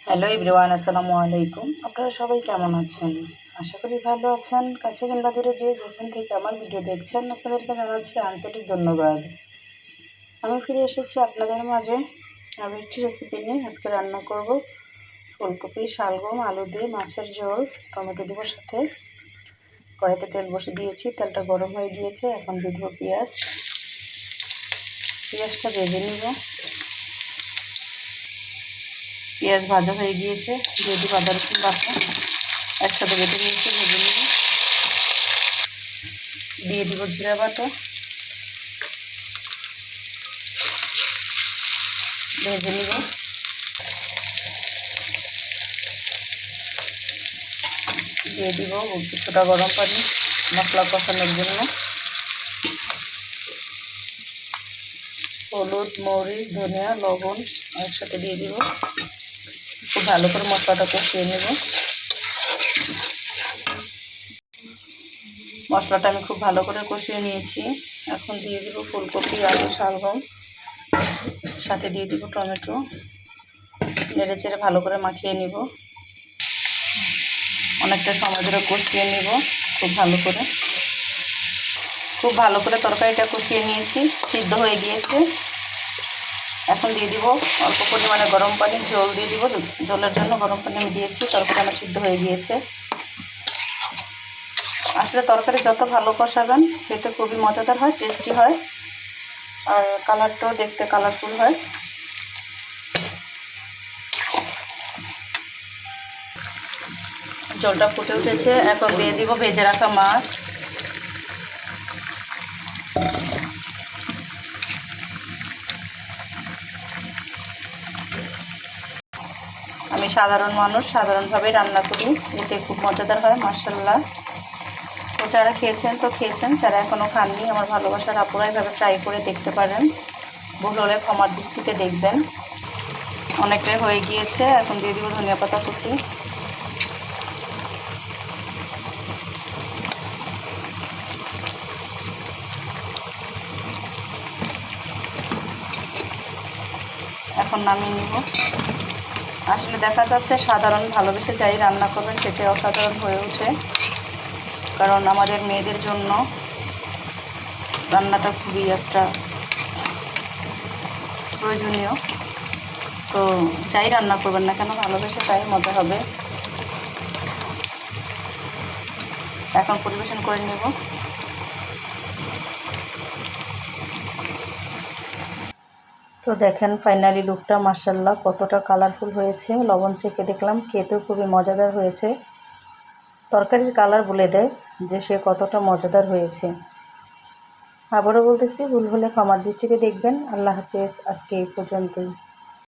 Hello everyone, আসসালামু আলাইকুম। আপনারা সবাই কেমন আছেন? আশা করি ভালো আছেন। কাছে কিংবা দূরে যে যেখান থেকে আমার ভিডিও দেখছেন, আপনাদেরকে জানাচ্ছি আন্তরিক ধন্যবাদ। আমি ফিরে এসেছি আপনাদের মাঝে আরও একটি রেসিপি নিয়ে। আজকে রান্না করব ফুলকপি, শালগম, আলু দিয়ে মাছের ঝোল, টমেটো দেবো সাথে। কড়াইতে তেল বসে দিয়েছি, তেলটা গরম হয়ে গিয়েছে। এখন দিয়ে দেবো পেঁয়াজ। পেঁয়াজটা ভেজে নিব। পেঁয়াজ ভাজা হয়ে গিয়েছে, দিয়ে দিব আদা রসুন বাটা, একসাথে বেটে নিয়েছি, ভেজে নিব। দিয়ে দিব জিরা বাটা, ভেজে নিব। দিয়ে দিব কিছুটা গরম পানি মশলা কষানোর জন্য। হলুদ, মরিচ, ধনিয়া, লবণ একসাথে দিয়ে দিব। খুব ভালো করে মশলাটা কষিয়ে নেব। মশলাটা আমি খুব ভালো করে কষিয়ে নিয়েছি। এখন দিয়ে দিব ফুলকপি, আলু, শালগম, সাথে দিয়ে দিব টমেটো। নেড়ে চেড়ে ভালো করে মাখিয়ে নিব। অনেকটা সময় ধরে কষিয়ে নিব খুব ভালো করে তরকারিটা কষিয়ে নিয়েছি, সিদ্ধ হয়ে গিয়েছে। এখন দিয়ে দিব অল্প পরিমাণে গরম পানি, ঝোল দিয়ে দিব। ঝোলের জন্য গরম পানি আমি দিয়েছি, তরকারি আমার সিদ্ধ হয়ে গিয়েছে। আসলে তরকারি যত ভালো কষাবেন খেতে খুবই মজাদার হয়, টেস্টি হয়, আর কালারটাও দেখতে কালারফুল হয়। ঝোলটা ফুটে উঠেছে, এখন দিয়ে দিব ভেজে রাখা মাছ। আমি সাধারণ মানুষ, সাধারণভাবে রান্না করি, এতে খুব মজাদার হয় মাশাআল্লাহ। তো যারা খেয়েছেন তো খেয়েছেন, যারা এখনও খাননি আমার ভালোবাসার আপুরা এভাবে ট্রাই করে দেখতে পারেন। ভুল হলে ক্ষমার দৃষ্টিতে দেখবেন। অনেকটাই হয়ে গিয়েছে, এখন দিয়ে দিব ধনিয়া পাতা কুচি। এখন নামিয়ে নিব। আসলে দেখা যাচ্ছে সাধারণ ভালোবেসে যাই রান্না করবেন সেটাই অসাধারণ হয়ে ওঠে, কারণ আমাদের মেয়েদের জন্য রান্নাটা খুবই একটা প্রয়োজনীয়। তো যাই রান্না করবেন না কেন ভালোবেসে তাই মজা হবে। এখন পরিবেশন করে নেব। তো দেখেন ফাইনালি লুকটা মাশাআল্লাহ কতটা কালারফুল হয়েছে। লবণ চেখে দেখলাম, খেতেও খুবই মজাদার হয়েছে। তরকারির কালার বলে দেয় যে সে কতটা মজাদার হয়েছে। আবারও বলতেছি, ভুল হলে ক্ষমার দৃষ্টিতে দেখবেন। আল্লাহ হাফেজ, আজকে এই পর্যন্তই।